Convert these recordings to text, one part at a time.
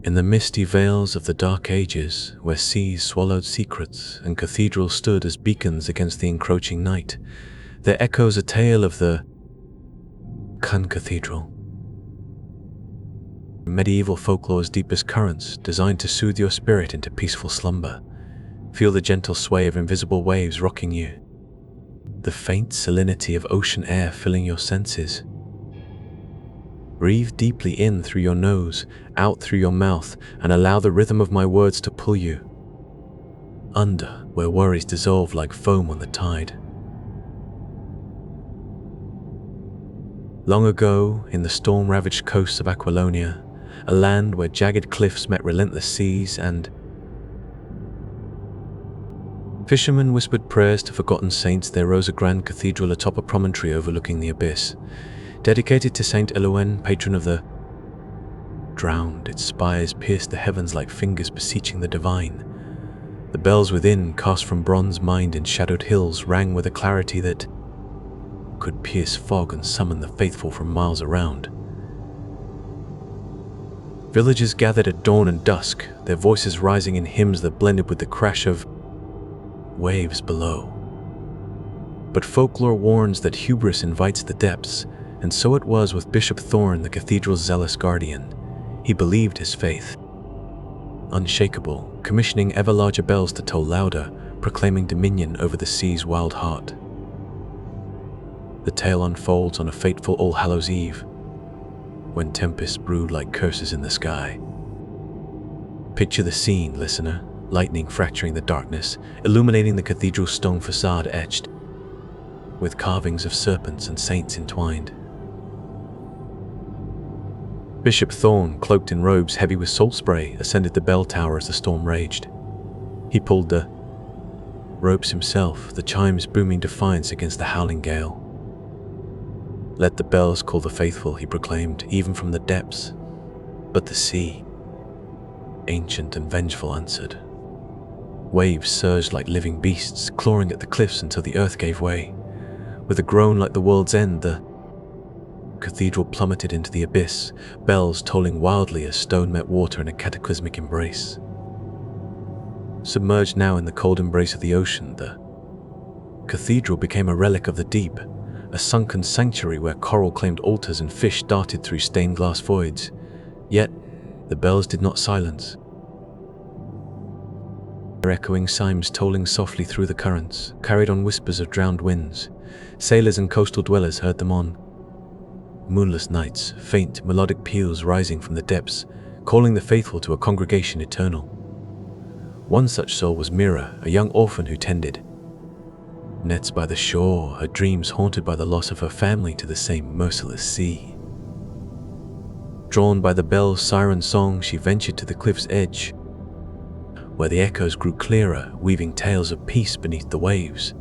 In the misty veils of the dark ages, where seas swallowed secrets and cathedrals stood as beacons against the encroaching night, there echoes a tale of the Cathedral. Medieval folklore's deepest currents, designed to soothe your spirit into peaceful slumber. Feel the gentle sway of invisible waves rocking you, the faint salinity of ocean air filling your senses. Breathe deeply in through your nose, out through your mouth, and allow the rhythm of my words to pull you under, where worries dissolve like foam on the tide. Long ago, in the storm-ravaged coasts of Aquilonia, a land where jagged cliffs met relentless seas and fishermen whispered prayers to forgotten saints, there rose a grand cathedral atop a promontory overlooking the abyss. Dedicated to Saint Elouen, patron of the drowned, its spires pierced the heavens like fingers beseeching the divine. The bells within, cast from bronze mined in shadowed hills, rang with a clarity that could pierce fog and summon the faithful from miles around. Villagers gathered at dawn and dusk, their voices rising in hymns that blended with the crash of waves below. But folklore warns that hubris invites the depths, and so it was with Bishop Thorn, the cathedral's zealous guardian. He believed his faith, unshakable, commissioning ever larger bells to toll louder, proclaiming dominion over the sea's wild heart. The tale unfolds on a fateful All Hallows Eve, when tempests brewed like curses in the sky. Picture the scene, listener. Lightning fracturing the darkness, illuminating the cathedral's stone facade etched with carvings of serpents and saints entwined. Bishop Thorn, cloaked in robes heavy with salt spray, ascended the bell tower as the storm raged. He pulled the ropes himself, the chimes booming defiance against the howling gale. Let the bells call the faithful, he proclaimed, even from the depths. But the sea, ancient and vengeful, answered. Waves surged like living beasts, clawing at the cliffs until the earth gave way. With a groan like the world's end, the cathedral plummeted into the abyss, bells tolling wildly as stone met water in a cataclysmic embrace. Submerged now in the cold embrace of the ocean, the cathedral became a relic of the deep, a sunken sanctuary where coral claimed altars and fish darted through stained glass voids. Yet the bells did not silence. Their echoing chimes tolling softly through the currents, carried on whispers of drowned winds. Sailors and coastal dwellers heard them on moonless nights, faint melodic peals rising from the depths, calling the faithful to a congregation eternal. One such soul was Mira, a young orphan who tended nets by the shore, her dreams haunted by the loss of her family to the same merciless sea. Drawn by the bell's siren song, she ventured to the cliff's edge, where the echoes grew clearer, weaving tales of peace beneath the waves.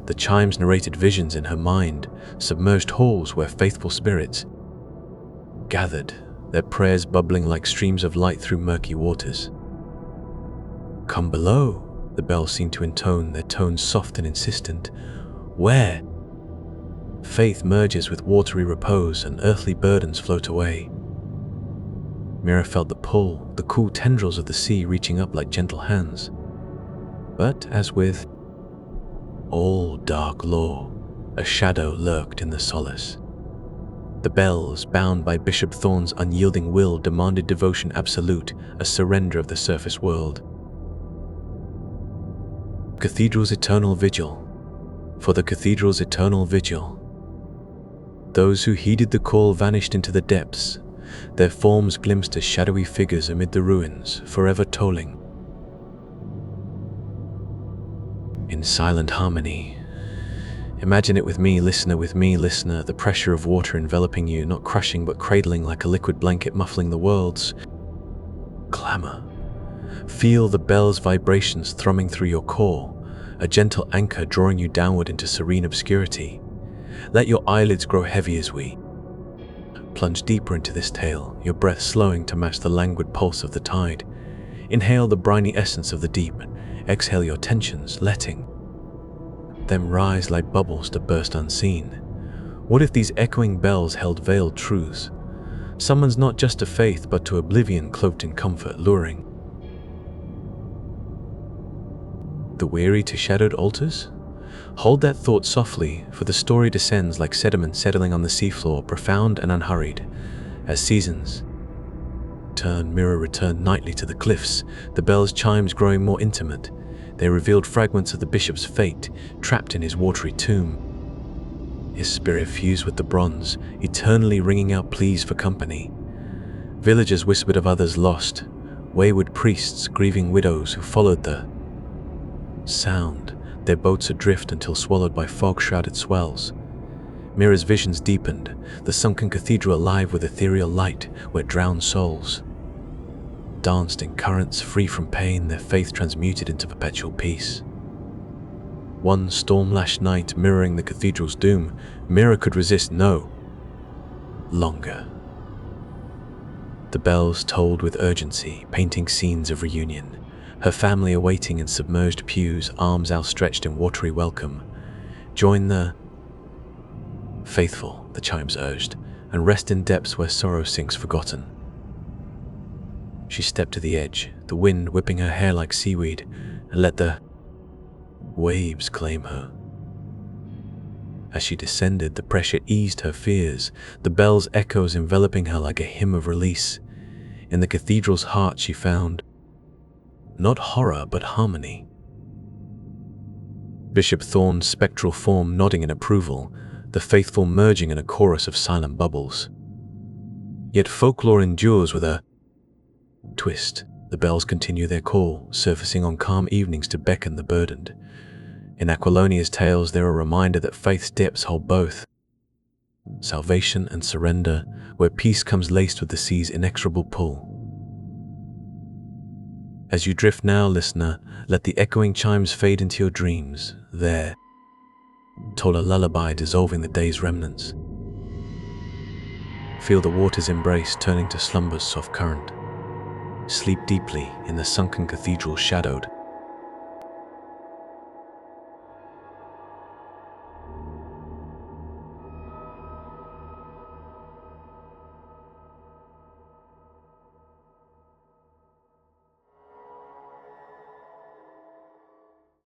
The chimes narrated visions in her mind, submerged halls where faithful spirits gathered, their prayers bubbling like streams of light through murky waters. Come below, the bells seemed to intone, their tones soft and insistent. Where faith merges with watery repose and earthly burdens float away. Mira felt the pull, the cool tendrils of the sea reaching up like gentle hands. But as with all dark lore, a shadow lurked in the solace. The bells, bound by Bishop Thorn's unyielding will, demanded devotion absolute, a surrender of the surface world. Cathedral's eternal vigil. For the cathedral's eternal vigil. Those who heeded the call vanished into the depths, their forms glimpsed as shadowy figures amid the ruins, forever tolling. In silent harmony. Imagine it with me, listener, the pressure of water enveloping you, not crushing but cradling like a liquid blanket muffling the world's clamor. Feel the bell's vibrations thrumming through your core, a gentle anchor drawing you downward into serene obscurity. Let your eyelids grow heavy as we plunge deeper into this tale, your breath slowing to match the languid pulse of the tide. Inhale the briny essence of the deep, exhale your tensions, letting them rise like bubbles to burst unseen. What if these echoing bells held veiled truths? summons not just to faith but to oblivion cloaked in comfort luring. The weary to shadowed altars? Hold that thought softly, for the story descends like sediment settling on the seafloor, profound and unhurried. As seasons mirror return nightly to the cliffs, the bell's chimes growing more intimate. They revealed fragments of the bishop's fate, trapped in his watery tomb. His spirit fused with the bronze, eternally ringing out pleas for company. Villagers whispered of others lost, wayward priests grieving widows who followed the sound, their boats adrift until swallowed by fog-shrouded swells. Mira's visions deepened, the sunken cathedral alive with ethereal light where drowned souls danced in currents free from pain, their faith transmuted into perpetual peace. One storm-lashed night mirroring the cathedral's doom, Mira could resist no longer. The bells tolled with urgency, painting scenes of reunion. Her family awaiting in submerged pews, arms outstretched in watery welcome. Join the faithful, the chimes urged, and rest in depths where sorrow sinks forgotten. She stepped to the edge, the wind whipping her hair like seaweed, and let the waves claim her. As she descended, the pressure eased her fears, the bell's echoes enveloping her like a hymn of release. In the cathedral's heart she found not horror but harmony. Bishop Thorne's spectral form nodding in approval, the faithful merging in a chorus of silent bubbles. Yet folklore endures with a twist. The bells continue their call, surfacing on calm evenings to beckon the burdened. In Aquilonia's tales, they're a reminder that faith's depths hold both salvation and surrender, where peace comes laced with the sea's inexorable pull. As you drift now, listener, let the echoing chimes fade into your dreams. There, toll a lullaby dissolving the day's remnants. Feel the water's embrace turning to slumber's soft current. Sleep deeply in the sunken cathedral shadowed